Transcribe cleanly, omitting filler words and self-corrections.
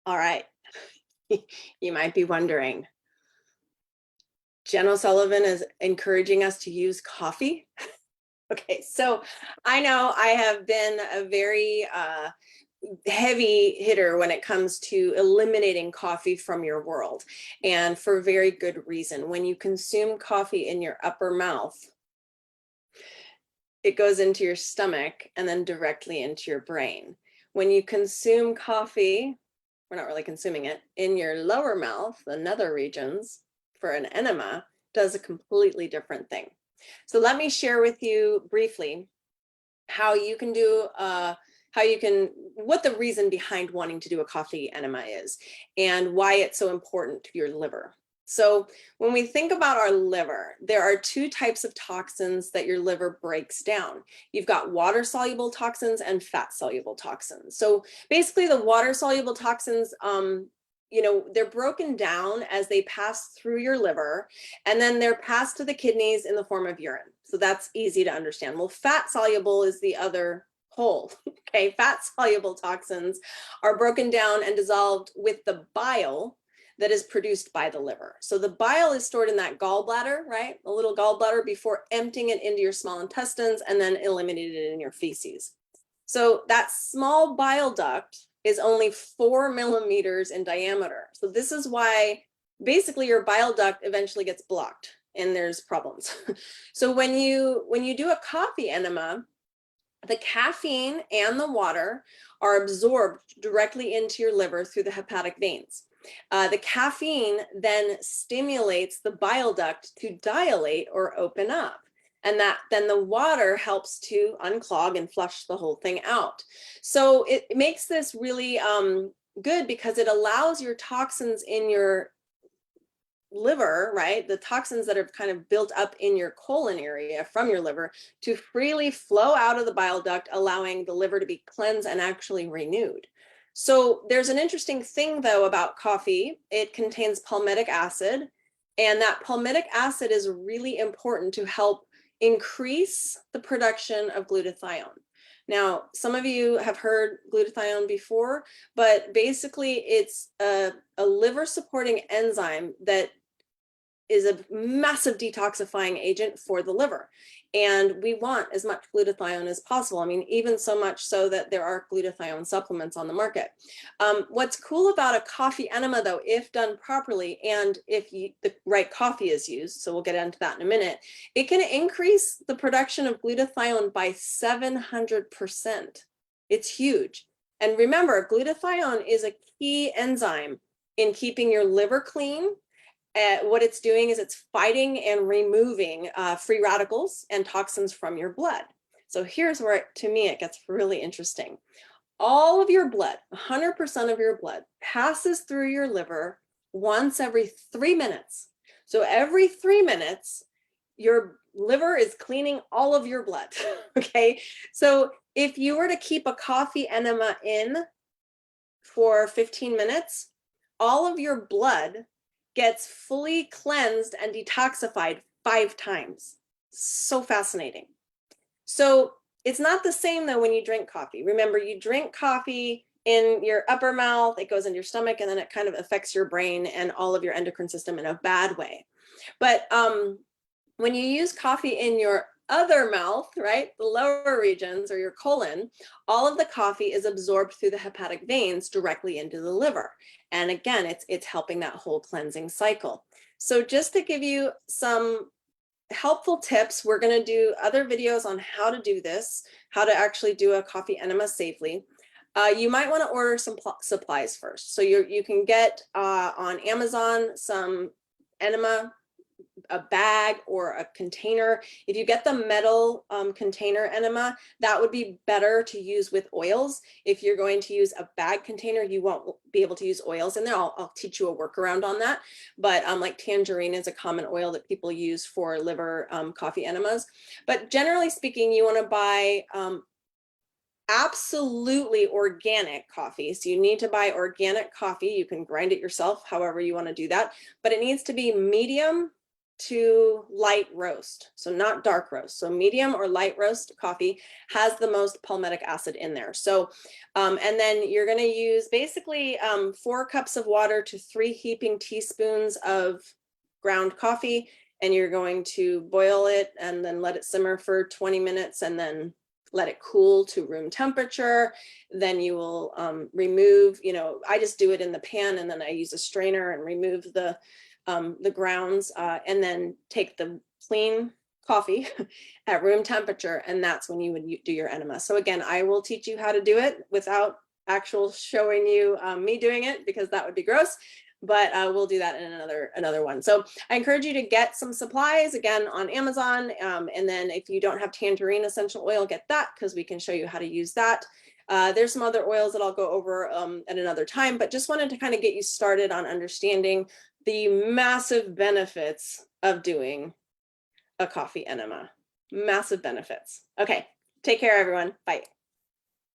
All right. You might be wondering, Jen O'Sullivan is encouraging us to use coffee. Okay, so I know I have been a very heavy hitter when it comes to eliminating coffee from your world, and for very good reason. When you consume coffee in your upper mouth, it goes into your stomach and then directly into your brain. When you consume coffee, we're not really consuming it, in your lower mouth, the nether regions, for an enema, does a completely different thing. So let me share with you briefly how you can do, what the reason behind wanting to do a coffee enema is and why it's so important to your liver. So when we think about our liver, there are two types of toxins that your liver breaks down. You've got water-soluble toxins and fat-soluble toxins. So basically the water-soluble toxins, they're broken down as they pass through your liver, and then they're passed to the kidneys in the form of urine. So that's easy to understand. Well, fat-soluble is the other whole. Okay, fat-soluble toxins are broken down and dissolved with the bile that is produced by the liver. So the bile is stored in that gallbladder, right? A little gallbladder before emptying it into your small intestines and then eliminated in your feces. So that small bile duct is only 4 millimeters in diameter. So this is why basically your bile duct eventually gets blocked and there's problems. So when you do a coffee enema, the caffeine and the water are absorbed directly into your liver through the hepatic veins. The caffeine then stimulates the bile duct to dilate or open up. And then the water helps to unclog and flush the whole thing out. So it makes this really good because it allows your toxins in your liver, right? The toxins that are kind of built up in your colon area from your liver to freely flow out of the bile duct, allowing the liver to be cleansed and actually renewed. So there's an interesting thing though about coffee. It contains palmitic acid, and that palmitic acid is really important to help increase the production of glutathione. Now, some of you have heard glutathione before, but basically it's a liver supporting enzyme that is a massive detoxifying agent for the liver. And we want as much glutathione as possible. I mean, even so much so that there are glutathione supplements on the market. What's cool about a coffee enema though, if done properly, and if the right coffee is used, so we'll get into that in a minute, it can increase the production of glutathione by 700%. It's huge. And remember, glutathione is a key enzyme in keeping your liver clean. What it's doing is it's fighting and removing free radicals and toxins from your blood. So here's where, to me, it gets really interesting. All of your blood, 100% of your blood, passes through your liver once every 3 minutes. So every 3 minutes, your liver is cleaning all of your blood, okay? So if you were to keep a coffee enema in for 15 minutes, all of your blood gets fully cleansed and detoxified 5 times. So fascinating. So it's not the same though when you drink coffee. Remember, you drink coffee in your upper mouth, it goes into your stomach, and then it kind of affects your brain and all of your endocrine system in a bad way. But when you use coffee in your other mouth, right, the lower regions or your colon, all of the coffee is absorbed through the hepatic veins directly into the liver. And again, it's helping that whole cleansing cycle. So just to give you some helpful tips, we're going to do other videos on how to do this, how to actually do a coffee enema safely. You might want to order some supplies first. So you can get on Amazon some enema, a bag or a container. If you get the metal container enema, that would be better to use with oils. If you're going to use a bag container, you won't be able to use oils in there. I'll teach you a workaround on that. But like tangerine is a common oil that people use for liver coffee enemas. But generally speaking, you want to buy absolutely organic coffee. So you need to buy organic coffee. You can grind it yourself, however you want to do that. But it needs to be medium to light roast, so not dark roast. So medium or light roast coffee has the most palmitic acid in there. So, and then you're going to use basically 4 cups of water to 3 heaping teaspoons of ground coffee, and you're going to boil it and then let it simmer for 20 minutes and then let it cool to room temperature. Then you will remove, I just do it in the pan and then I use a strainer and remove the grounds and then take the clean coffee at room temperature, and that's when you would do your enema. So again, I will teach you how to do it without actual showing you me doing it, because that would be gross, but we'll do that in another one. So I encourage you to get some supplies again on Amazon, and then if you don't have tangerine essential oil, get that, because we can show you how to use that. There's some other oils that I'll go over at another time, but just wanted to kind of get you started on understanding the massive benefits of doing a coffee enema. Massive benefits. Okay, take care, everyone. Bye.